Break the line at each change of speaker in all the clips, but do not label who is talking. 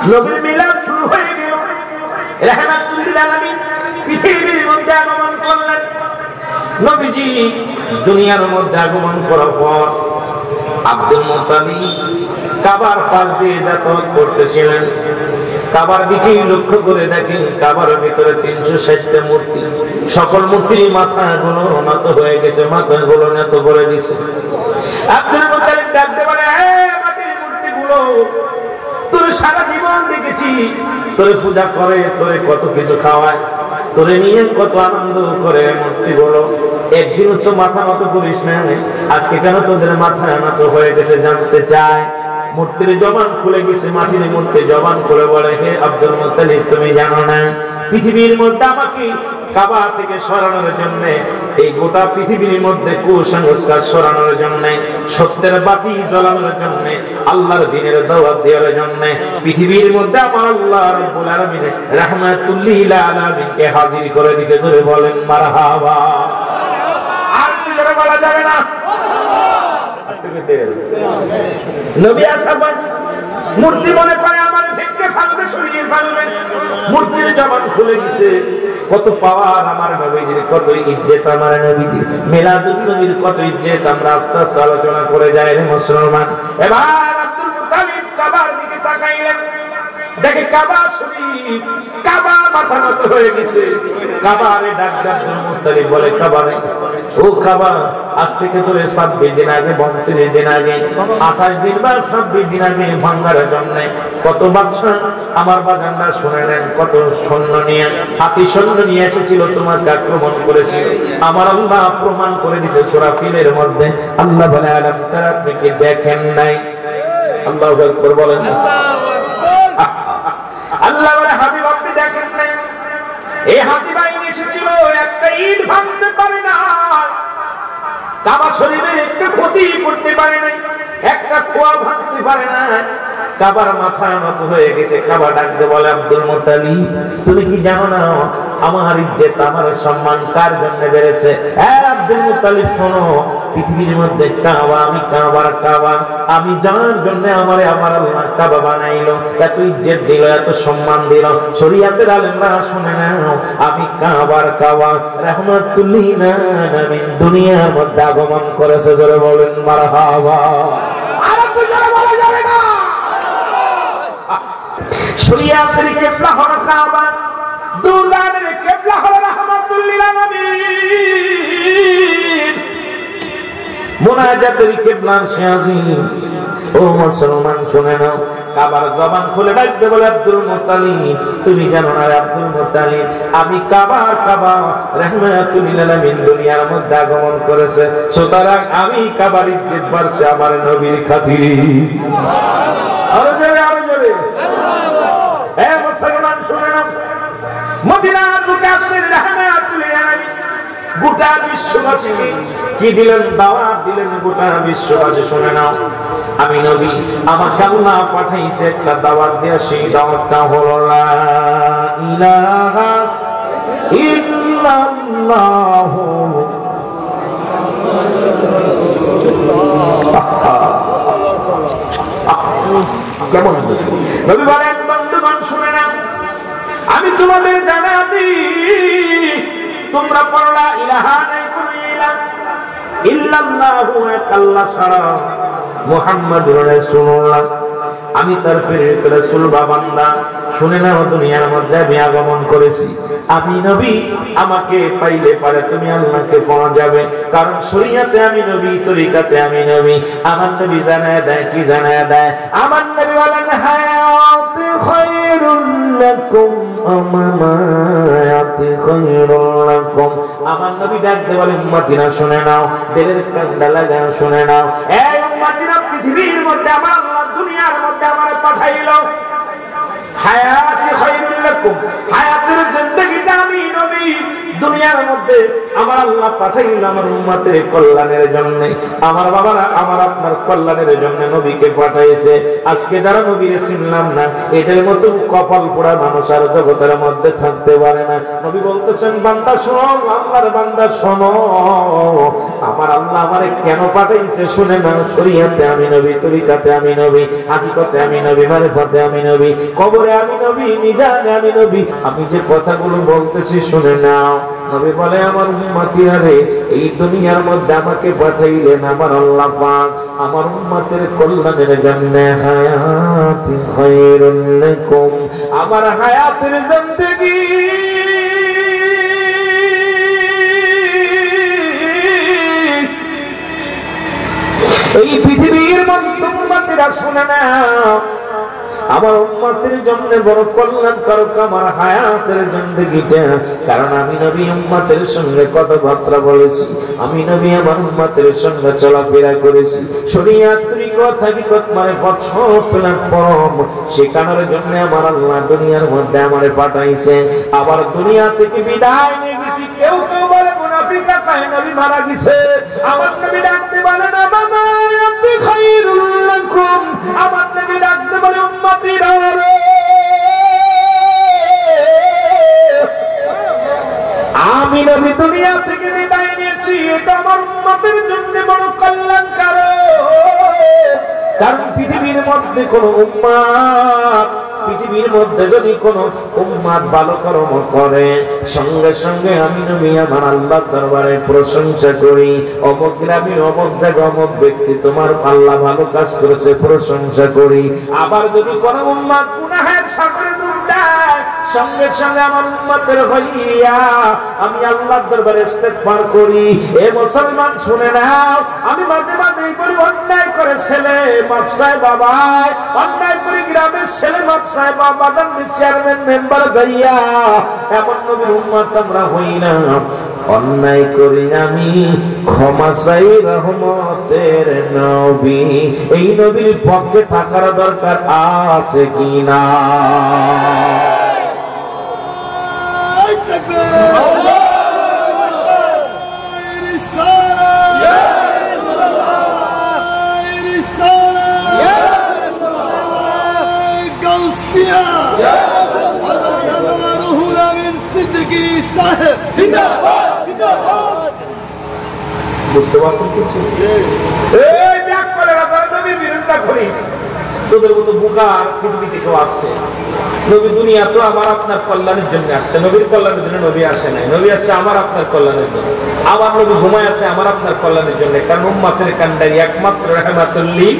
নবীর মিলাদ শুরু হয়ে গেল। রাহমাতুল লিল আলামিন পৃথিবীর মধ্যে আগমন করলেন। নবীজি দুনিয়ার মধ্যে আগমন করার পর আব্দুল মুত্তালিব কাবার পাশ দিয়ে যাতায়াত করতেছিলেন। কাবার দিকে লক্ষ্য করে দেখেন কাবার ভিতরে 360টা মূর্তি। সকল মূর্তির মাথাগুলো নত হয়ে গেছে, মাথাগুলো নত করে দিছে। আব্দুল মুত্তালিব ডাকতে পারে, মাটির মূর্তিগুলো তোর সারা জীবন দেখেছি তোরে পূজা করে, তোরে কত কিছু খাওয়ায়, তোরে নিয়ে কত আনন্দ করে মূর্তিগুলো, একদিনও তো মাথা নত করিস না, আজকে কেন তোদের মাথা নত হয়ে গেছে জানতে চায়। মূর্তির জবান খুলে গেছে, মাটির মূর্তি জবান খুলে বলে, হে আব্দুল মুত্তালিব তুমি জানো না পৃথিবীর মধ্যে আমাকে কাবা থেকে সরানোর জন্য, এই গোটা পৃথিবীর মধ্যে কুসংস্কার সরানোর জন্য, সত্যের বাতি জ্বালানোর জন্য, আল্লাহর দ্বীনের দাওয়াত দেওয়ার জন্য পৃথিবীর মধ্যে আমার আল্লাহ রাব্বুল আলামিন রাহমাতুল লিল আলামিনকে হাজির করে দিয়েছে। জোরে বলেন মারহাবা। আর কি জোরে বলা যাবে না? নবী আসার মূর্তি মনে করে আমার ভেঙে ফালবে, সরিয়ে ফেলবে। মূর্তির জবান খুলে গেছে। কত পাওয়ার আমার নবীজির, কত ইজ্জত আমার নবীজির, মিলাদুন নবীর কত ইজ্জত আমরা আস্তে আস্তে আলোচনা করে যাই রে মুসলমান। এবার আব্দুল মুত্তালিব কাবার দিকে তাকাইলেন, দেখে কাবা শরীফ, কাবা মাথা নত হয়ে গেছে। কাবারে ডাক আব্দুল মুত্তালিব বলে, কাবারে ও কাবা, আজ থেকে তোরে 26 দিন আগে, 32 দিন আগে, 28 দিন বা 26 দিন আগে ভাঙ্গার জন্য কত বাদশা আমার বাগানরা শুনে নেন, কত সৈন্য নিয়ে, হাতি সৈন্য নিয়ে এসেছিল, তোমাকে আক্রমণ করেছিল। আমার আল্লাহ প্রমাণ করে দিয়েছে সূরা ফিলের মধ্যে। আল্লাহ বলে, আলাম তারা, আপনি কি দেখেন নাই? আল্লাহু আকবার বলেন। আল্লাহ বলে, হাবিব আপনি দেখেন নাই? এই হাতি বাহিনী এসেছিল, একটা ইট ভাঙতে পারে না, কাবা শরীফের একটা ক্ষতি করতে পারে নাই, একটা খোয়া ভাঙতে পারে না। কাবার মাথা নত হয়ে গেছে। কাবা ডাকতে বলে, আব্দুল মুত্তালিব তুমি কি জানো না আমার ইজ্জত, আমার সম্মান কার জন্য বেড়েছে? হ্যাঁ আব্দুল মুত্তালিব শোনো, পৃথিবীর মধ্যে কাবা, আমি কাবার কাবা, আমি যার জন্য আমারে আমার আল্লাহ কাবা বানাইলো, এত ইজ্জত দিল, এত সম্মান দিল, শরীয়তের আলেমরা শুনে নাও, আমি কাবার কাবা, রাহমাতুল লিল আলামিন দুনিয়ার মধ্যে আগমন করেছে। জোরে বলেন মারহাবা। আর তো জোরে বলা যাবে না। শরীয়তের কিবলা হলো কাবা, দুজানের কিবলা হলো রাহমাতুল লিল আলামিন, মুনাজাতের কিবলা শাহজিন। ও মুসলমান শুনে নাও, কাবার জবান খুলে ডাকতে বলে, আব্দুল মুত্তালিব তুমি জানো না আব্দুল মুত্তালিব, আমি কাবা কাবা, রাহমাতুল লিল আলামিন দুনিয়ার মধ্যে আগমন করেছে, সুতরাং আমি কাবার ইজ্জত বাড়ছে আমার নবীর খাতিরে। আরো জোরে, আরো জোরে। হে মুসলমান শুনে নাও, মদিনার বুকে আসলেন রাহমাতুল লিল আলামিন, গোটা বিশ্ববাসী কি দিলেন? দাওয়াত দিলেন গোটা বিশ্ববাসী। শুনে নাও, আমি নবী, আমাকে আল্লাহ পাঠাইছে একটা দাওয়াত দিয়ে, সেই দাওয়াতটা হলো লা ইলাহা ইল্লাল্লাহ। কেমন নবী বলেন, বন্ধুগণ শুনে নাও, আমি তোমাদের জানা দিই, তোমরা পড়লা ইলাহা নাই কোন ইলাহ ইল্লাল্লাহু, এক আল্লাহ ছাড়া, মুহাম্মাদুর রাসূলুল্লাহ, আমি তার প্রেরিত রাসূল বা বান্দা। শুনে নাও, দুনিয়ার মধ্যে আমি আগমন করেছি, আমি নবী, আমাকে পাইলে পারে তুমি আল্লাহকে পাওয়া যাবে, কারণ শরীয়তে আমি নবী, তরিকাতে আমি নবী। আমার নবী জানায় দেয়, কি জানায় দেয়? আমার নবী বলেন, হায়াতি খায়রুল লাকুম, আমামায়াতি খায়রুল লাকুম। আমার নবী ডাকতে বলেন, উম্মতিরা শুনে নাও, দিলের কান্দা লাগাও, শুনে নাও, এই উম্মতিরা, পৃথিবীর মধ্যে আমার আল্লাহ দুনিয়ার মধ্যে আমারে পাঠাইলো, হায়াতি খায়রুল লাকুম, হায়াতের জিন্দেগিটা আমি নবী দুনিয়ার মধ্যে আমার আল্লাহ পাঠাইল আমার উম্মতের কল্যাণের জন্য। আমার বাবারা আমার আপনার কল্যাণের জন্য নবীকে পাঠাইছে। আজকে যারা নবীরে চিনলাম না, এদের মতো কপাল পোড়া মানুষ আর জগতের মধ্যে থাকতে পারে না। নবী বলতেছেন, বান্দা শোনো, আল্লাহর বান্দা শোনো, আমার আল্লাহ আমারে কেন পাঠাইছে শুনে না। শরীয়তে আমি নবী, তরিকাতে আমি নবী, হাকিকতে আমি নবী, মারিফাতে আমি নবী, কবরে আমি নবী, মিজানে আমি নবী। আমি যে কথাগুলো বলতেছি শুনে নাও। নবী বলে, আমার উম্মতিরা রে, এই দুনিয়ার মধ্যে আমাকে পাঠাইলেন আমার আল্লাহ পাক আমার উম্মতের কল্যাণের জন্য। হায়াতুন খায়রুন লাকুম, আমার হায়াতের জিন্দেগি এই পৃথিবীর মধ্যে উম্মতিরা শুনে না, আমার উম্মতের জন্য বড় কল্যাণকারক আমার হায়াতের জিন্দেগিটা। কারণ আমি নবী উম্মতের সঙ্গে কথাবার্তা বলেছি, আমি নবী আমার উম্মতের সঙ্গে চলাফেরা করেছি, শরীয়ত তরিকত হাকিকত মারিফত সব প্ল্যাটফর্ম শেখানোর জন্য আমার আল্লাহ দুনিয়ার মধ্যে আমারে পাঠাইছেন। আবার দুনিয়া থেকে বিদায় নিয়ে গেছি। কেউ কেউ বলে মুনাফিকা কাহে নবী মারা গেছে, আমার নবী ডাকতে বলে না বাবা আপনি খায়রুল লাকুম, আমার নবী ডাকতে বলে উম্মতিরা রে, আমি নবী দুনিয়া থেকে বিদায় নিয়েছি, এটা আমার উম্মতের জন্য বড় কল্যাণকারক। কারণ পৃথিবীর মধ্যে কোন উম্মত, পৃথিবীর মধ্যে যদি কোন উম্মত ভালো কর্ম করে, সঙ্গে সঙ্গে আমি নবী আমার আল্লাহর দরবারে প্রশংসা করি, অমুক গ্রামে অমুক জায়গা অমুক ব্যক্তি তোমার আল্লাহ ভালো কাজ করেছে, প্রশংসা করি। আবার যদি কোন উম্মত গুনাহের সাগরে ডুব দেয়, সঙ্গে সঙ্গে আমার উম্মতের হইয়া আমি আল্লাহর দরবারে ইস্তেগফার করি। এ মুসলমান শুনে নাও, আমি মাঝে মাঝে করি অন্যায় করে ছেলে মাফসায় বাবা, অন্যায় করে গ্রামের ছেলে মাফসায় বাবা চেয়ারম্যান মেম্বার যাইয়া, এমন নবীর উম্মত আমরা হই না। অন্যায় করি আমি ক্ষমা চাই রহমতের নবী, এই নবীর পক্ষে থাকার দরকার আছে কিনা? বুঝতে পারছেন কিছু? এই ব্যাক করে নবীর বিরোধিতা করিস, তোদের মতো বুকার পৃথিবীতে কেউ আছে? নবী দুনিয়া তো আমার আপনার কল্যাণের জন্য আসছে, নবীর কল্যাণের জন্য নবী আসে নাই। নবী আসছে আমার আপনার কল্যাণের জন্য। আমার নবী ঘুমায় আছে আমার আপনার কল্যাণের জন্য। কারণ উম্মতের কান্ডারি একমাত্র রাহমাতুল লিল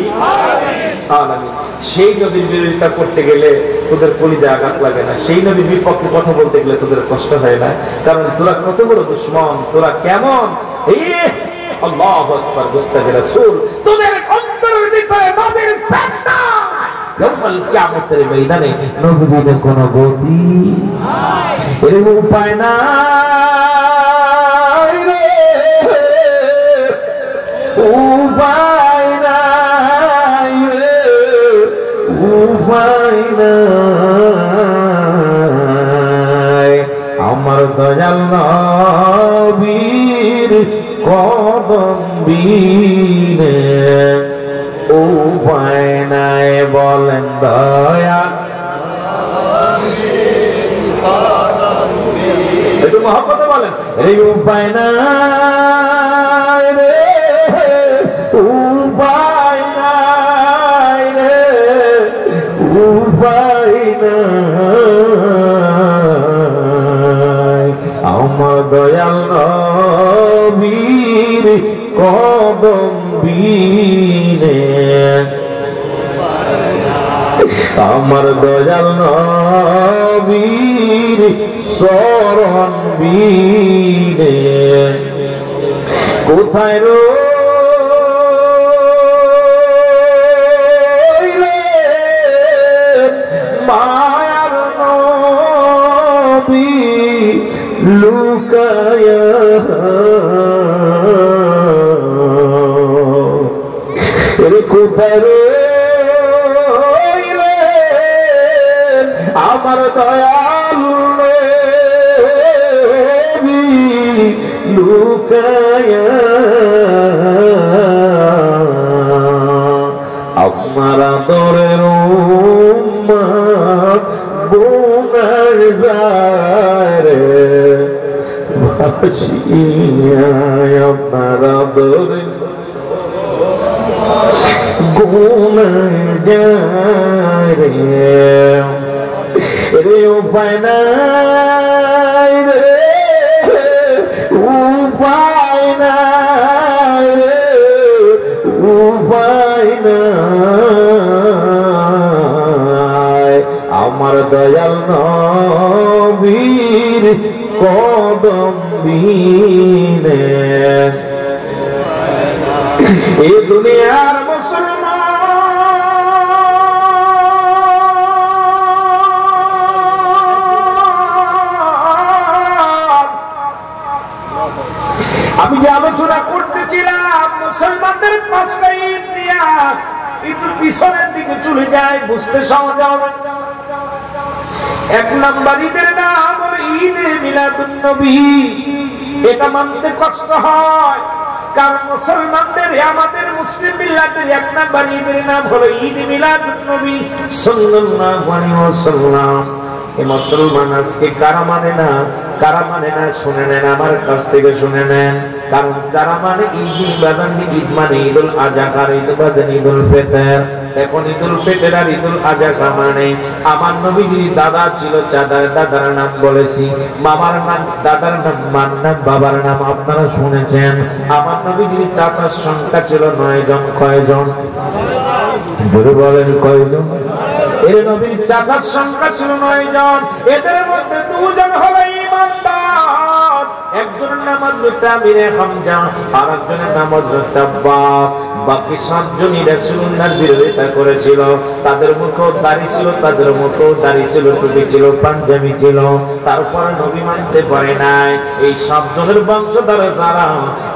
আলামিন। সেই নবীর বিরোধিতা করতে গেলে তোদের কলিজা আঘাত লাগে না, সেই নবীর বিপক্ষে কথা বলতে গেলে তোদের কষ্ট হয় না। কারণ তোরা কত বড় দুশমন, তোরা কেমন আল্লাহু আকবার মুস্তাফা রাসূল, তোদের অন্তরের ভিতরে নবীর প্রেমটা ইয়াউমুল কিয়ামতের ময়দানে নবীদের কোনো গতি এর উপায় নাই রে, উপায় নাই রে, উপায় নাই। আমার দয়াল নবীর কদম বিনে উপায় নাই, বলেন দয়া একটু মহব্বতে বলেন, এই উপায় নাই রে, উপায় নাই রে, উপায় নাই। আমার দয়াল নবীর কদম বিনে, আমার দয়াল নবীর শরণ বিনে কোথায় রইলেন মায়ার নবী লুকায়া, কোথায় রইলেন আমার দয়াল নবী লুকায়া আমার আদরের উম্মত গুনার জারে ভাসিয়া আমার আদরের গুনার জারে রে উপায় নাই রে উপায় নাই রে উপায় নাই আমার দয়াল নবীর কদম বিনে এই দুনিয়ার আমি যে আলোচনা করতেছিলাম মুসলমানদের পাঁচটা ঈদ দিয়া একটু পিছনের দিকে চলে যায় বুঝতে সহজ হবে। এক নম্বর ঈদের নাম হলো ঈদে মিলাদুন নবী। এটা মানতে কষ্ট হয় কারণ মুসলমানদের আমাদের মুসলিম মিল্লাতের এক নম্বর ঈদের নাম হলো ঈদ মিলাদুন নবী সাল্লাল্লাহু আলাইহি ওয়াসাল্লাম। এই মুসলমান আজকে কারা মানে না শুনে নেন, আমার কাছ থেকে শুনে নেন। কারণ যারা মানে ঈদ মানে ঈদুল আজহা, ঈদ বাদে ঈদুল ফিতর। এখন ঈদুল ফিতর আর ঈদুল আজহা মানে আমার নবীজির দাদা ছিল, দাদার নাম বলেছি, বাবার নাম দাদার নাম, মার নাম বাবার নাম আপনারা শুনেছেন। আমার নবীজির চাচার সংখ্যা ছিল 9 জন। কয়জন বলেন? কয়জন? এর নবীর চাচার সংখ্যা ছিল 9 জন। এদের মধ্যে 2 জন হলো ঈমানদার। একজনের নাম হযরত আমির হামজা আর একজনের নাম হযরত আব্বাস। বাকি 7 জনই রাসূলুল্লাহর বিরোধিতা করেছিল। তাদের মুখেও দাড়ি ছিল, তাদের মুখেও দাড়ি ছিল, টুপি ছিল, পাঞ্জাবি ছিল, তারপরে নবী মানতে পারে নাই। এই 7 জনের বংশধর যারা,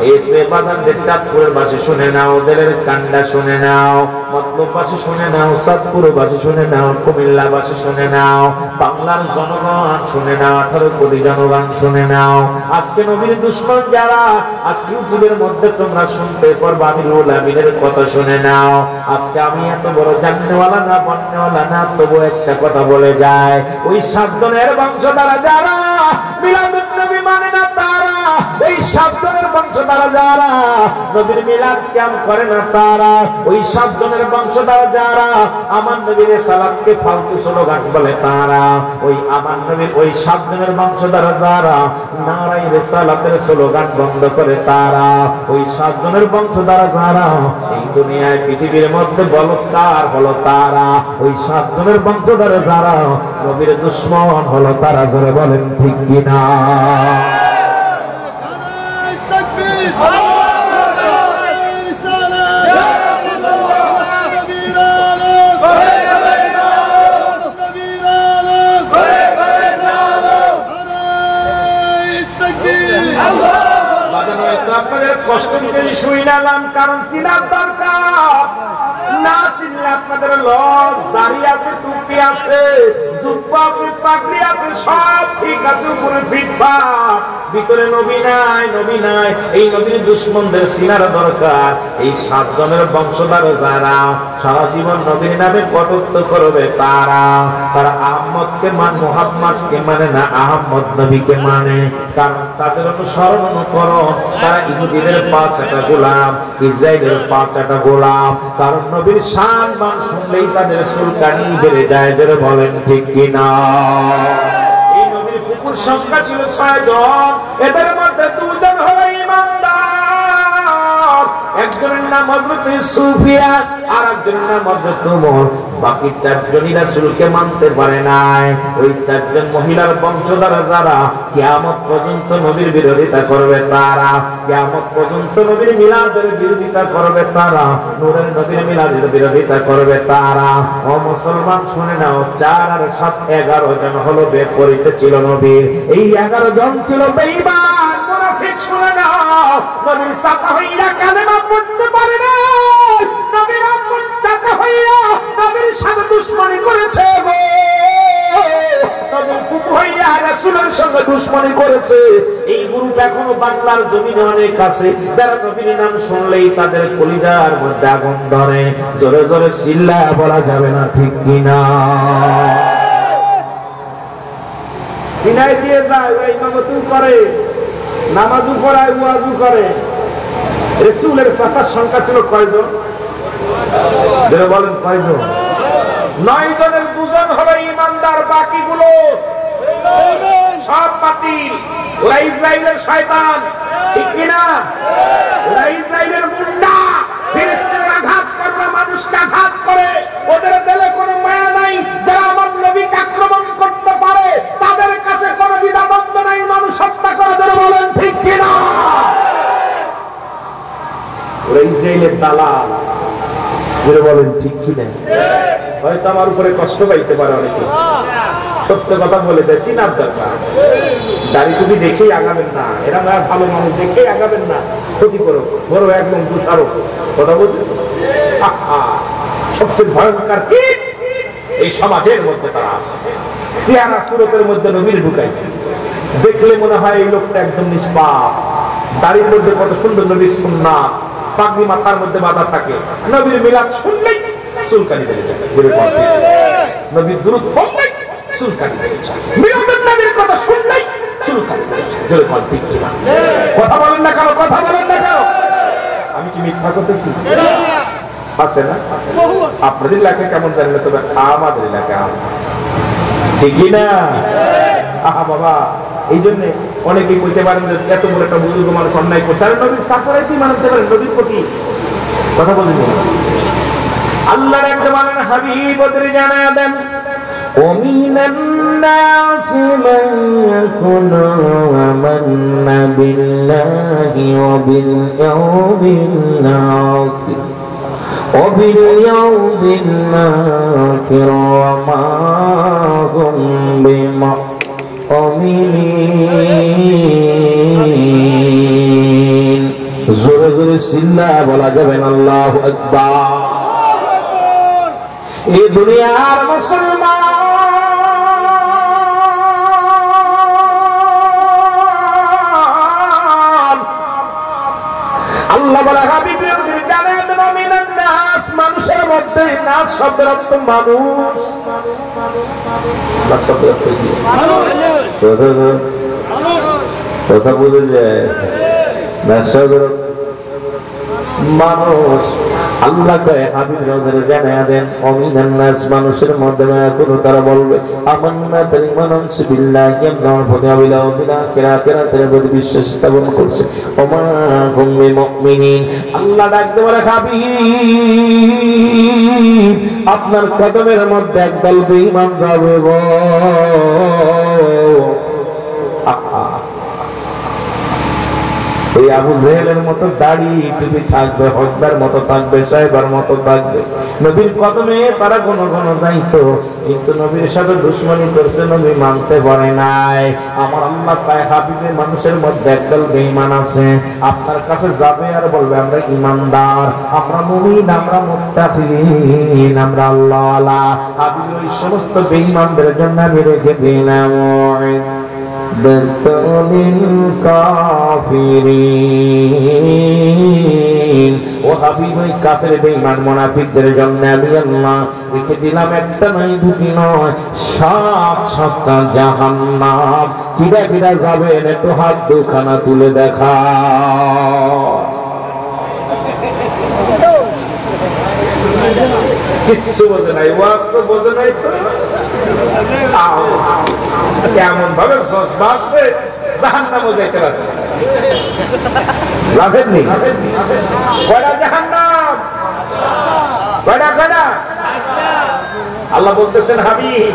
এই বাদানদের চাঁদপুরের বাসী শুনে নাও, ওদের কান্ডা শুনে নাও, মতলব বাসী শুনে নাও, চাঁদপুর বাসী শুনে নাও, কুমিল্লা বাসী শুনে নাও, বাংলার জনগণ শুনে নাও, 18 কোটি জনগণ শুনে নাও। আজকে নবীর দুশমন যারা, আজকে ইউটিউবের মধ্যে তোমরা শুনতে পারবা আমিরুল আমিনের কথা শুনে নাও। আজকে আমি এত বড় জাননেওয়ালা না বন্নেওয়ালা না, তবু একটা কথা বলে যায়, ওই 7 জনের বংশধারা যারা মিলাদুন নবী মানে না, তারা এই 7 জনের বংশধারা যারা নবীর মিলাদ কিয়াম করে না, তারা ওই 7 জনের বংশধারা যারা আমার নবীর সালাতকে ফালতু স্লোগান বলে, তারা ওই আমার নবীর ওই 7 জনের বংশধারা যারা নারায়ে রিসালাতের স্লোগান বন্ধ করে, তারা ওই 7 জনের বংশধারা যারা এই দুনিয়ায় পৃথিবীর মধ্যে বলৎকার হলো, তারা ওই 7 জনের বংশধারা যারা নবীর দুশমন হলো, তারা জোরে বলেন ঠিক কিনা? আপনাদের কষ্ট দিতে শুইলাম, কারণ চিনার দরকার না। চিনলে আপনাদের লস। দাড়ি আছে, টুপি আছে, জুব্বা আছে, পাগড়ি আছে, সব ঠিক আছে, উপরে ফিটফাট, ভিতরে নবী নাই, নবী নাই। এই নবীর দুশমনদের চিনার দরকার। এই 7 জনের বংশধর যারা সারা জীবন নবীর নামে কটূক্তি করবে, তারা আহমদকে মুহাম্মদকে মানে না, আহমদ নবীকে মানে। কারণ তাদের অনুসরণ অনুকরণ, তারা ইহুদিদের 5টা গোলাম, ইসরায়েলের 5টা গোলাম। কারণ নবীর শান মান শুনলেই তাদের চুলকানি বেড়ে যায়, যারা বলেন ঠিক কিনা? এই নবীর ফুকুর সংখ্যা ছিল 6 জন। এদের মধ্যে 2 জন হলো ঈমানদার। একজনের নাম হযরত সুফিয়ান আর একজনের নাম হযরত ওমর। বাকি 4 জনই রাসূলকে মানতে পারে নাই। ওই 4 জন মহিলার বংশধর যারা কিয়ামত পর্যন্ত নবীর বিরোধিতা করবে, তারা কিয়ামত পর্যন্ত নবীর মিলাদের বিরোধিতা করবে, তারা নূরের নবীর মিলাদের বিরোধিতা করবে, তারা। ও মুসলমান শুনে নাও, 4 আর 7 11 জন হলো বিপরীতে ছিল নবীর। এই 11 জন ছিল বেঈমান মুনাফিক। শুনে নাও, নবীর সাথে হইয়া কালেমা পড়তে পারে না, নবীর আপন সাথে হইয়া নবীর সাথে দুশমনি করেছে গো, নবীর ফুকু হইয়া রাসূলের সঙ্গে দুশমনি করেছে, এই গ্রুপ এখনো বাংলার জমিনে অনেক আছে, যারা নবীর নাম শুনলেই তাদের কলিজার মধ্যে আগুন ধরে। জোরে জোরে চিল্লায়া বলা যাবে না, ঠিক কিনা?
সিনাই দিয়ে যায়, ওই ইমামতি করে, নামাজও পড়ায়, ওয়াজও করে। রাসূলের চাচার সংখ্যা ছিল কয়জন? যারা বলেন কয়জন? 9 জনের 2 জন হলো ইমানদার, বাকিগুলো সব বাতিল। ওরা ইসরায়েলের শয়তান, ঠিক কিনা? ওরা ইসরায়েলের গুন্ডা, ফিলিস্তিনের আঘাত করে, মানুষকে আঘাত করে, ওদের দিলে কোনো মায়া নাই। যারা আমার নবীকে আক্রমণ করতে পারে তাদের কাছে কোনো দ্বিধাদ্বন্দ্ব নাই, মানুষ হত্যা করে। যারা বলেন ঠিক কিনা? ওরা ইসরায়েলের দালাল, যারা বলেন ঠিক কিনা? হয়তো আমার উপরে কষ্ট পাইতে পারে অনেকে, সত্য কথা বলে দেয়, চিনার দরকার। দাড়ি টুপি দেখেই আগাবেন না, এরা ভালো মানুষ দেখেই আগাবেন না, ক্ষতি করো, বড় একদম দুষারো কথা বলছে। সবচেয়ে ভয়ঙ্কর কি এই সমাজের মধ্যে তারা আছে, চেহারা সুরতের মধ্যে নবীর ঢুকাইছে, দেখলে মনে হয় এই লোকটা একদম নিষ্পাপ। দাড়ির মধ্যে কত সুন্দর নবীর সুন্নাত, পাগড়ি মাথার মধ্যে বাঁধা থাকে, নবীর মিলাদ শুনলেই চুলকানি বেড়ে যায়, নবীর দুরূদ পড়লেই চুলকানি বেড়ে যায়, মিলাদের নবীর কথা শুনলেই চুলকানি বেড়ে যায়। কথা বলেন না কেন? কথা বলেন না কেন? আমি কি মিথ্যা করতেছি? আছে না? আপনাদের এলাকায় কেমন জানি না, তবে আমাদের এলাকায় আছে, ঠিকই না? আহা বাবা, এই জন্য অনেকেই বলতে পারেন যে এত বড় একটা বুজুর্গ মানুষ অন্যায় করছে, আর নবীর শাসরাই কি মানতে পারেন? নবীর প্রতি কথা বলছেন। আল্লাহর একটা মানেন হাবিব ওদের জানায়া দেন, ومن الناس من يقول آمنا بالله وباليوم الآخر وما هم بمؤمنين। জোরে জোরে চিল্লায়া বলা যাবেন আল্লাহু আকবার। এই দুনিয়ার মুসলমান আল্লাহ বলে হাবিবের জানেন মুমিনান নাস, মানুষের মধ্যে নাস শব্দের অর্থ মানুষ। নাস শব্দের অর্থ কি? কথা বলে যায় নাস শব্দের মানুষ। আল্লাহ কয় হাবিব নবীর জানায়া দেন, মুমিনান নাস মানুষের মধ্যে কোনো তারা বলবে আমান্না তালিমান বিল্লাহি আল্লাহর প্রতি আবিলাও বিলা কিরাতের প্রতি বিশ্বাস স্থাপন করছে, ওমা হুম বিমুমিনিন। আল্লাহ ডাকতে বলে হাবিব আপনার কদমের মধ্যে একদল বেঈমান যাবে গো। এই আবু জেহেলের মতো দাড়ি টুপি থাকবে, হকদার মতো থাকবে, সাহেবার মতো থাকবে, নবীর কদমে তারা ঘন ঘন যাইতো, কিন্তু নবীর সাথে দুশমনি করছে, নবী মানতে পারে নাই। আমার আল্লাহ পায় হাবিবে মানুষের মধ্যে একদল বেঈমান আছে, আপনার কাছে যাবে আর বলবে আমরা ইমানদার, আমরা মুমিন, আমরা মুত্তাকিন, আমরা আল্লাহওয়ালা। হাবিব ওই সমস্ত বেঈমানদের জন্য আমি রেখে দিলাম কাফিরিন। ও হাবিব ওই কাফের বেঈমান মুনাফিকদের জন্য আমি আল্লাহ রেখে দিলাম একটা নয়, দুটি নয়, 7-7টা জাহান্নাম। কিরা কিরা যাবেন একটু হাত দুখানা তুলে দেখা। কিচ্ছু বোঝে নাই, ওয়াজ তো বোঝে নাই, তো কেমন ভাবে বাসছে জাহান্নামও যাইতে পারছে, লাভেননি কয়টা জাহান্নাম, কয়টা কয়টা। আল্লাহ বলতেছেন হাবিব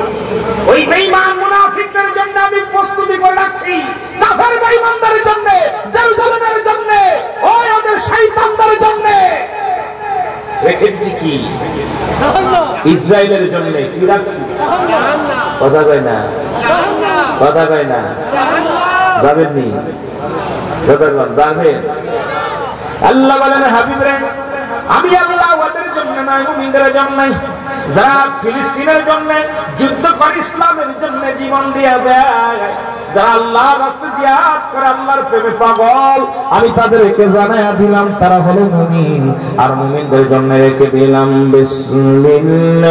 ওই বেঈমান মুনাফিকদের জন্য আমি প্রস্তুতি করে রাখছি, কাফের বেঈমানদের জন্য, জেরুজালেমের জন্য, ওই ওদের শয়তানদের জন্য রেখেছি কি ইসরায়েলের জন্য কি রাখছি। কথা কয় না, কথা কয় না, যাবেননি যাবেন। আল্লাহ বলেন হাবিব রে আমি আল্লাহ ওদের জন্য নয়, মুমিনদের জন্য। যারা ফিলিস্তিনের জন্য যুদ্ধ করে, ইসলামের জন্য জীবন দিয়ে দেয়, যারা আল্লাহর রাস্তায় জিহাদ করে, আল্লাহর প্রেমে পাগল, আমি তাদেরকে জানায়া দিলাম তারা হলো মুমিন। আর মুমিনদের জন্য রেখে দিলাম বিসমিল্লাহির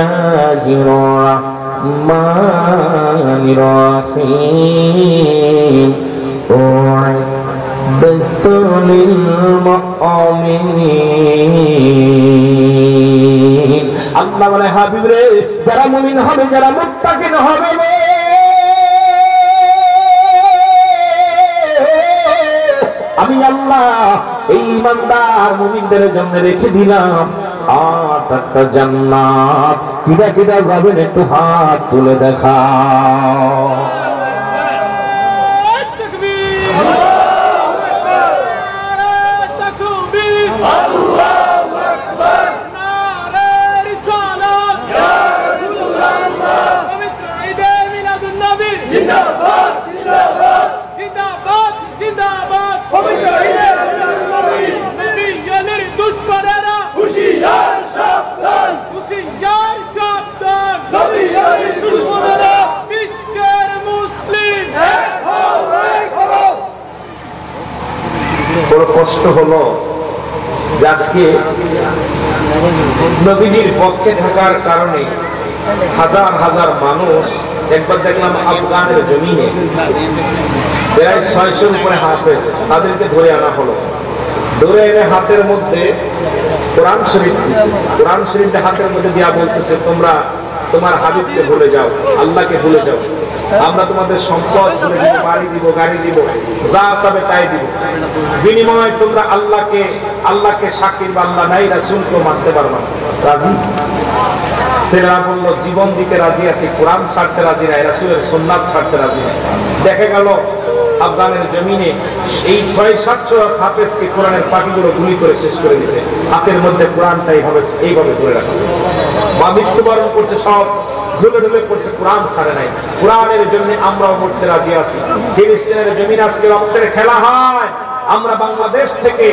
রাহমানির রহিম লিল মুমিনিন। আল্লাহ বলে হাবিব রে, যারা মুমিন হবে, যারা মুত্তাকিন হবে, আমি আল্লাহ এই ইমানদার মুমিনদের জন্য রেখে দিলাম 8টা জান্নাত। কিরা কিরা যাবেন একটু হাত তুলে দেখাও। বড় কষ্ট হলো যে আজকে নবীজির পক্ষে থাকার কারণে হাজার হাজার মানুষ, একবার দেখলাম আফগানের জমিনে প্রায় 600 উপরে হাফেজ, তাদেরকে ধরে আনা হলো। ধরে এনে হাতের মধ্যে কোরআন শরীফ দিয়েছে, কোরআন শরীফটা হাতের মধ্যে দিয়া বলতেছে, তোমরা তোমার হাবিবকে ভুলে যাও, আল্লাহকে ভুলে যাও, আমরা তোমাদের সম্পদ ভুলে দিব, বাড়ি দিব, গাড়ি দিব, যা চাবে তাই দিব, বিনিময়ে তোমরা আল্লাহকে সাক্ষী বা আল্লাহ নাই রাসূলকে মানতে পারবা না। রাজি? ছেলেরা বললো জীবন দিতে রাজি আছি, কোরআন ছাড়তে রাজি নাই, রাসূলের সুন্নাত ছাড়তে রাজি নাই। দেখা গেল আফগানের জমিনে এই 600-700 হাফেজকে কোরআনের পাখিগুলো গুলি করে শেষ করে দিয়েছে, হাতের মধ্যে কোরআনটা এইভাবে ধরে রাখছে, বা মৃত্যুবরণ করছে, সব ঢুলে ঢুলে করছে, কোরআন ছাড়ে নাই। কোরআনের জন্য আমরাও মরতে রাজি আছি। ফিলিস্তিনের জমিন আজকে রক্তের খেলা হয়, আমরা বাংলাদেশ থেকে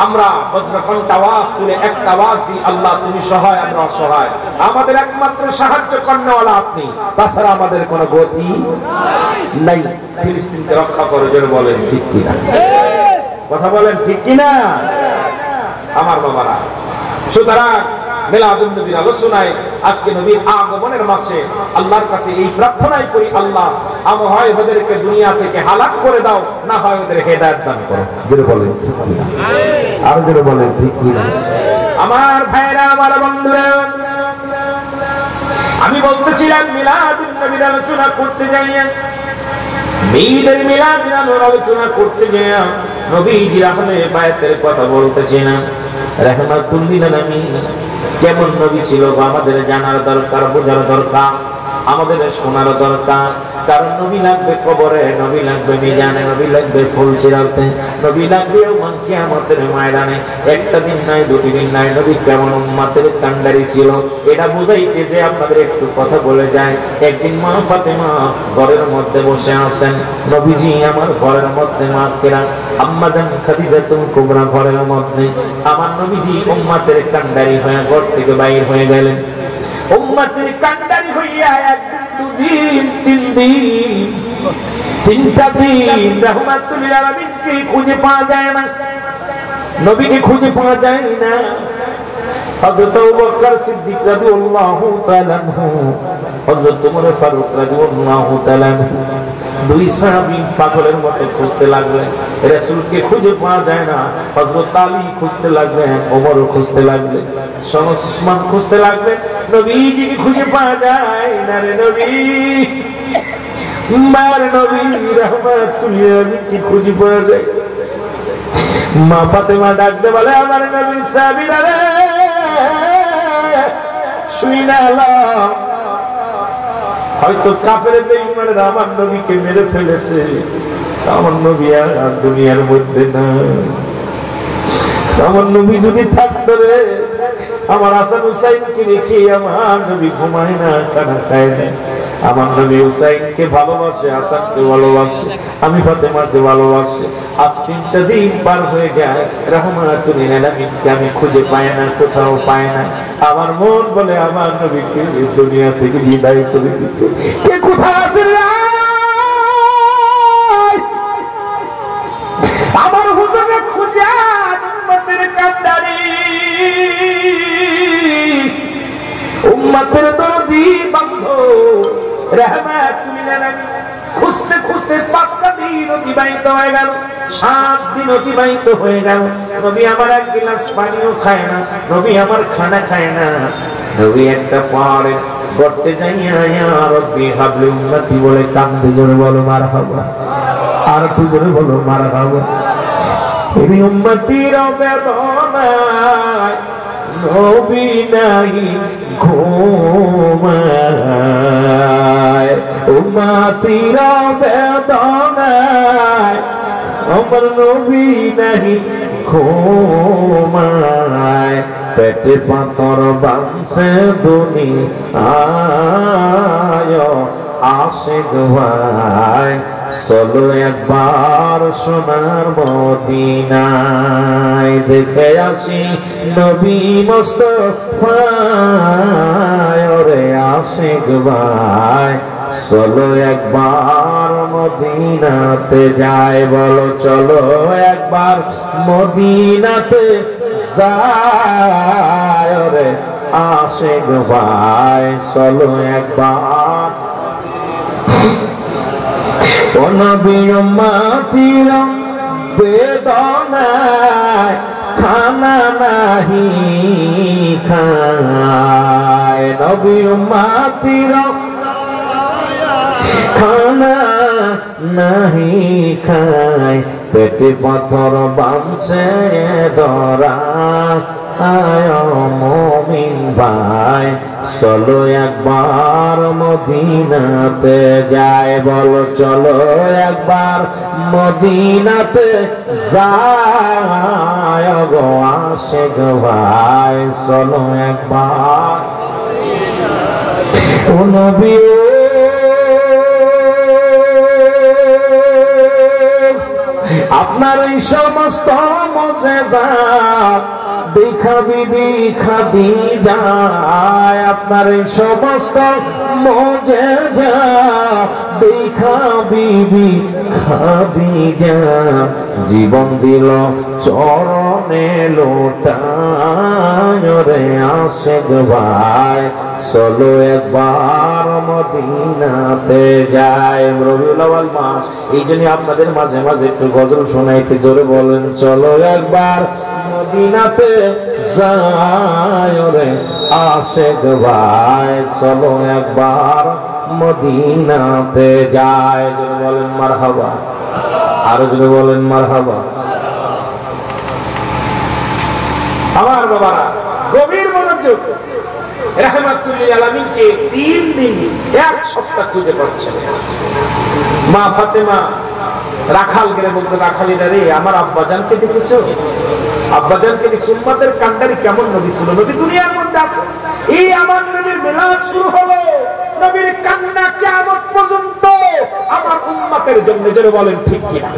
আমরা বজ্রকণ্ঠ আওয়াজ তুলে একটা আওয়াজ দিই, আল্লাহ তুমি সহায়, আমরা অসহায়, আমাদের একমাত্র সাহায্য কর্নেওয়ালা আপনি, তাছাড়া আমাদের কোনো গতি নাই। ফিলিস্তিনকে রক্ষা করে জন্য বলেন ঠিক কিনা? কথা বলেন ঠিক কিনা আমার বাবারা? সুতরাং মিলাদুন নবীর আলোচনায় আজকে নবীর আগমনের মাসে আল্লাহর কাছে এই প্রার্থনাই করি, আল্লাহ আমি হয় ওদেরকে দুনিয়া থেকে হালাক করে দাও, না হয় ওদের হেদায়েত দান করো। জোরে বলেন ঠিক কিনা? আর জোরে বলেন ঠিক কিনা? আমার ভাইরা, আমার বন্ধুরা, আমি বলতেছিলাম মিলাদুন নবীর আলোচনা করতে যাইয়া, ঈদের মিলাদের আলোচনা করতে যাইয়া নবীজির আহলে বায়াতের কথা বলতেছিলাম। রাহমাতুল লিল আলামিন কেমন নবী ছিল আমাদের জানার দরকার, বোঝার দরকার, আমাদের শোনার দরকার। কারণ নবী লাগবে কবরে, নবী লাগবে মিজানে, নবী লাগবে ফুলসিরাতে, নবী লাগবে কিয়ামতের ময়দানে। একটা দিন নাই, দুটি দিন নাই, নবী কেমন উম্মতের কান্ডারি ছিল এটা বুঝাইতে যে আপনাদের একটু কথা বলে যায়। একদিন মা ফাতেমা ঘরের মধ্যে বসে আছেন, নবীজি আমার ঘরের মধ্যে, মা কেরা আম্মা জান খাদিজাতুল কুবরা ঘরের মধ্যে, আমার নবীজি উম্মতের কান্ডারি হয়ে ঘর থেকে বাইর হয়ে গেলেন। উম্মতের কান্ডারি হইয়া একদিন, দুদিন, 3 দিন, 3টা দিন রাহমাতুল লিল আলামিনকে খুঁজে পাওয়া যায় না, নবীকে খুঁজে পাওয়া যায় না। হযরত আবু বকর সিদ্দিক রাদিয়াল্লাহু তাআলা আনহু, হযরত ওমর ফারুক রাদিয়াল্লাহু তাআলা আনহু, 2 সাহাবী পাগলের মতো খুঁজতে লাগলেন, রাসূলকে খুঁজে পাওয়া যায় না। হযরত আলী খুঁজতে লাগলেন, ওমরও খুঁজতে লাগলেন, ওসমান খুঁজতে লাগলেন, নবীজিকে খুঁজে পাওয়া যায় না। রে নবী, মার নবী রাহমাতুল লিল আলামিনকে খুঁজে পাওয়া যায়। মা ফাতেমা ডাকতে বলে, আমার নবীর সাহাবীরা রে শুইনা আলো, হয়তো কাফের বেঈমানরা আমার নবীকে মেরে ফেলেছে, আমার নবী আর দুনিয়ার মধ্যে না। আমার নবী যদি থাকতো রে, আমার হাসান হুসাইনকে রেখে আমার নবী ঘুমায় না, খানা খায় না,
আমার নবী হুসাইনকে ভালোবাসে, হাসানকে ভালোবাসে, আমি ফাতেমাকে ভালোবাসে। আজ 3টা দিন পার হয়ে যায়, রাহমাতুল লিল আলামিনকে আমি খুঁজে পাই না, কোথাও পাই না। আমার মন বলে আমার নবীকে দুনিয়া থেকে বিদায় করে দিয়েছে। কে কোথায় আছে? আমার হুজুরকে খুঁজে উম্মতের কান্ডারি, উম্মতের দরদি বন্ধু রাহমাতুল লিল আলামিন খুঁজতে খুঁজতে 5টা দিন অতিবাহিত হয়ে গেল, 7 দিন অতিবাহিত হয়ে গেল। নবী আমার এক গ্লাস পানিও খায় না, নবী আমার খানা খায় না। নবী একটা পারে করতে যাইয়া ইয়া রব্বি হাবলি উম্মতি বলে কান্দে। জোরে বলো মারহাবা, আর একটু জোরে বলো মারহাবা। এই উম্মতির বেদনায় নবী নাই ঘুমায়, উম্মতির বেদনায় আমার নবী নাই ঘুমায়। পেটে পাথর বাঁধছে দুনিয়ায় আশিক ভাই, চলো একবার সোনার মদিনায় দেখে আসি নবী মুস্তাফায়। ওরে আশিক ভাই চলো একবার মদিনাতে যাই, বলো চলো একবার মদিনাতে যাই। ওরে আশিক ভাই চলো একবার। ও নবী উম্মতির বেদনায় খানা নাহি খায়, নবী উম্মতির খানা নাহি খায়। পেটে পাথর বাঁধছে ধরা আয় মুমিন ভাই, চলো একবার মদিনাতে যাই, বলো চলো একবার মদিনাতে যাই। গো আশিক ভাই চলো একবার। ও নবী আপনার এই সমস্ত মজেদা দেখা বিবি খাদিজা, আপনার এই সমস্ত মজেদা দেখা বিবি খাদিজা, জীবন দিল চরণে লোটায়। রে আশিক ভাই চলো একবার মদিনাতে যাই। রবিউল আউয়াল মাস, এই জন্য আপনাদের মাঝে মাঝে একটু গজল শোনাইতে। জোরে বলেন চলো একবার মদিনাতে যাই। রে আশিক ভাই চলো একবার মদিনাতে যাই। জোরে বলেন মারহাবা, আরো জোরে বলেন মারহাবা। আমার বাবারা গভীর মনোযোগ, রাহমাতুল লিল আলামিনকে 3 দিন 1 সপ্তাহ খুঁজে পাচ্ছেন। মা ফাতেমা রাখাল গেলে বলতে, রাখালিরা রে আমার আব্বাজানকে দেখেছো? আব্বাজানকে দেখছো? উম্মতের কান্ডারি কেমন নবী ছিল, নবী দুনিয়ার মধ্যে আছে। এই আমার নবীর মিলাদ শুরু হলো, নবীর কান্না কিয়ামত পর্যন্ত আমার উম্মতের জন্য। জোরে বলেন ঠিক কি না?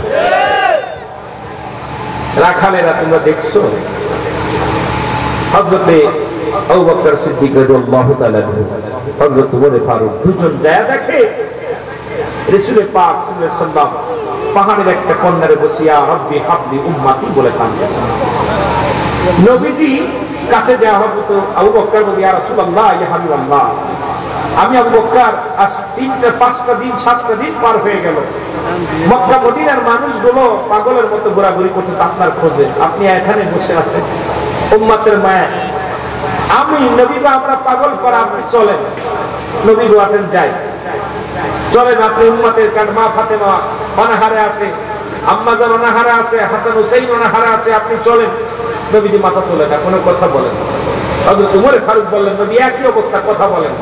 রাখালেরা তোমরা দেখছো হযরতে আবু বকর সিদ্দিক রাদিয়াল্লাহু তাআলা হযরত ওমর ফারুক দুজন যায় দেখে রাসূল পাক সাল্লাল্লাহু আলাইহি ওয়াসাল্লাম পাহাড়ের একটা কোণারে বসিয়া রব্বি হাবলি উম্মতি বলে কাঁদতেছেন। নবীজি কাছে যায় হযরত আবু বকর বলে, ইয়া রাসূলুল্লাহ ইয়া হাবিবাল্লাহ, আমি আবু বকর আজ 3টা 5টা দিন 7টা দিন পার হয়ে গেল, মক্কা মদিনার মানুষগুলো পাগলের মতো ঘোরাঘুরি করতেছে আপনার খোঁজে, আপনি এখানে বসে আছেন উম্মতের মায়া। আমি নবী বা আমরা পাগল করা, আপনি চলেন নবী গোয়াটেন যাই, চলেন আপনি উম্মতের কারণ মা ফাতেমা অনাহারে আছে, আম্মাজান অনাহারে আছে, হাসান হুসাইন অনাহারে আছে, আপনি চলেন। নবীজি মাথা তোলে না, কোনো কথা বলেন। হযরত ওমর ফারুক বললেন, নবী একই অবস্থা, কথা বলেন।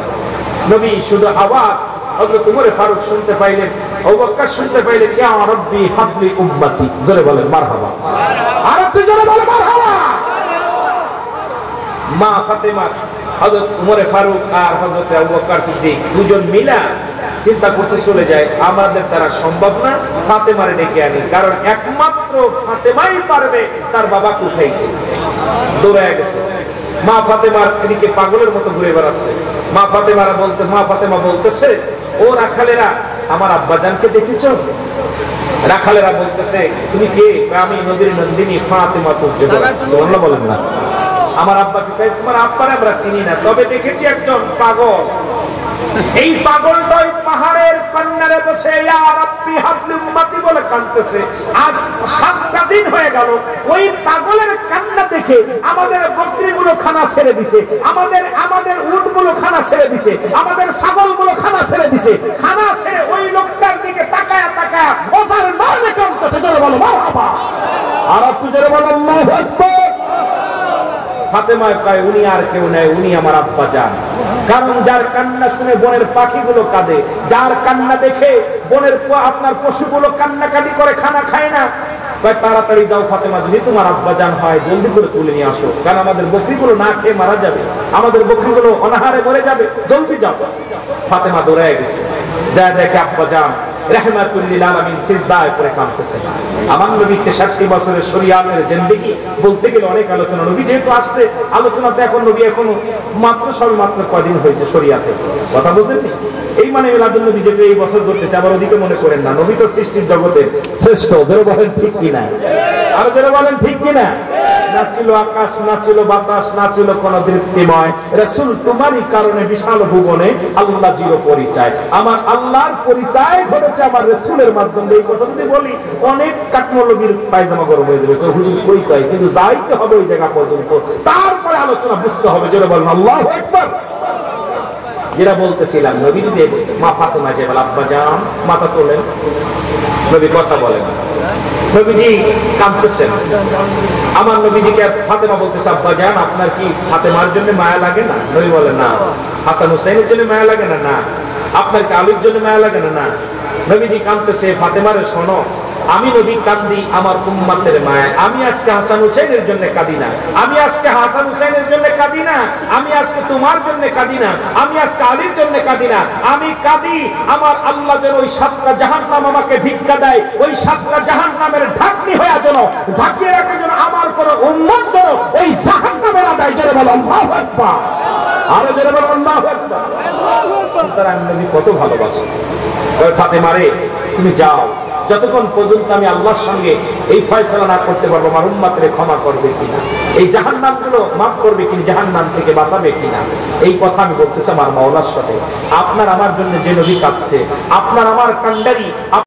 নবী শুধু আওয়াজ হযরত ওমর ফারুক শুনতে পাইলেন, আবু বকর শুনতে পাইলেন, ইয়া রাব্বি হাবলি উম্মতি। জোরে বলেন মারহাবা, আর একটু জোরে বলেন মারহাবা। মা ফাতেমা, হযরত ওমর ফারুক আর হযরত আবু বকর সিদ্দিক দুজন মিলা
চিন্তা করতে চলে যায় আমাদের দ্বারা সম্ভব না, ফাতেমারে ডেকে আনি, কারণ একমাত্র ফাতেমাই পারবে তার বাবাকে উঠাইতে। দৌড়ায় গেছে, মা ফাতেমার এদিকে পাগলের মতো ঘুরে বেড়াচ্ছে। মা ফাতেমা বলতেছে, ও রাখালেরা আমার আব্বাজানকে দেখেছ? রাখালেরা বলতেছে, তুমি কে? আমি নবীর নন্দিনী ফাতেমা। তুর্য বলেন না, আমার আব্বাকে। তোমার আব্বারে আমরা চিনি না, তবে দেখেছি একজন পাগল। এই পাগলটা ওই পাহাড়ের কন্যারে বসে ইয়া রাব্বি হাবলি উম্মতি বলে কাঁদতেছে। আজ 7টা দিন হয়ে গেল, ওই পাগলের কান্না দেখে আমাদের বকরিগুলো খানা ছেড়ে দিছে, আমাদের উটগুলো খানা ছেড়ে দিছে, আমাদের ছাগলগুলো খানা ছেড়ে দিছে। খানা ছেড়ে ওই লোকটার দিকে তাকায়া ও তার নামে কাঁদতেছে। জোরে বলো মারহাবা। আর একটু জোরে বলো আল্লাহু আকবার। ফাতেমা কয়, উনি আর কেউ নাই, উনি আমার আব্বা জান। কারণ যার কান্না শুনে বনের পাখিগুলো কাঁদে, যার কান্না দেখে বনের আপনার পশুগুলো কান্নাকাটি করে, খানা খায় না। তাড়াতাড়ি যাও ফাতেমা, যদি তোমার আব্বা জান হয় জলদি করে তুলে নিয়ে আসো, কারণ আমাদের বকরিগুলো না খেয়ে মারা যাবে, আমাদের বকরিগুলো অনাহারে মরে যাবে, জলদি যাও। ফাতেমা দৌড়ায় গেছে, যা দেখে আব্বা জান রাহমাতুল লিল আলামিন সিজদায় পড়ে কাঁদতেছেন। আমার নবীকে 60 বছরের শরীয়তের জিন্দেগি বলতে গেলে অনেক আলোচনা। নবী যেহেতু আসছে আলোচনাতে, এখন নবী এখনো সবেমাত্র কদিন হয়েছে শরীয়তে, কথা বুঝেননি? এই মানে মিলাদুন নবী যেটা এই বছর ধরতেছে, আবার ওদিকে মনে করেন না। নবী তো সৃষ্টির জগতের শ্রেষ্ঠ। জোরে বলেন ঠিক কিনা? আর জোরে বলেন ঠিক কিনা? না ছিল আকাশ, না ছিল বাতাস, না ছিল কোন দীপ্তিময়, রাসূল তোমারই কারণে বিশাল ভুবনে আল্লাহ জিরো পরিচয়। আমার আল্লাহর পরিচয় ঘটেছে আমার রাসূলের মাধ্যমে। এই কথা যদি বলি অনেক কাকমৌলবীর পায়জামা গরম হয়ে যাবে, হুজুর কই কয়, কিন্তু যাইতে হবে ওই জায়গা পর্যন্ত, তারপরে আলোচনা বুঝতে হবে। জোরে বলেন আল্লাহু আকবার। যেটা বলতেছিলাম, নবী যদি মা ফাতেমা যে বলে আব্বা জান, মাথা তোলেন, নবী কথা বলেন, নবীজি কাঁদতেছেন। আমার নবীজিকে ফাতেমা বলতেছে, আব্বা জান আপনার কি ফাতেমার জন্য মায়া লাগে না? নবী বলে, না। হাসান হুসাইনের জন্য মায়া লাগে না? না। আপনার কি আলীর জন্য মায়া লাগে না? না। নবীজি কাঁদতেছে, ফাতেমারে শোনো, আমি নবী কান্দি আমার উম্মতের মায়া। আমি আজকে হাসান হুসাইনের জন্য কাঁদি না, আমি আজকে হাসান হুসাইনের জন্য কাঁদি না, আমি আজকে তোমার জন্য কাঁদি না, আমি আজকে আলীর জন্য কাঁদি না। আমি কাঁদি আমার আল্লাহ যেন ওই 7টা জাহান্নাম আমাকে ভিক্ষা দেয়, ওই 7টা জাহান্নামের ঢাকনি হয়ে যেন ঢাকিয়ে রাখে, যেন আমার কোন উম্মত যেন ওই জাহান্নামের আদায়। জোরে বলো আল্লাহু আকবার। আরো জোরে বলো আল্লাহু আকবার। সুতরাং নবী কত ভালোবাসে। ফাতেমারে তুমি যাও, যতক্ষণ পর্যন্ত আমি আল্লাহর সঙ্গে এই ফয়সালা না করতে পারবো আমার উম্মতরে ক্ষমা করবে কিনা, এই জাহান্নামগুলো মাফ করবে কিনা, জাহান্নাম থেকে বাঁচাবে কিনা, এই কথা আমি বলতেছি আমার মাওলার সাথে। আপনার আমার জন্য যে নবী কাঁদছে, আপনার আমার কান্ডারি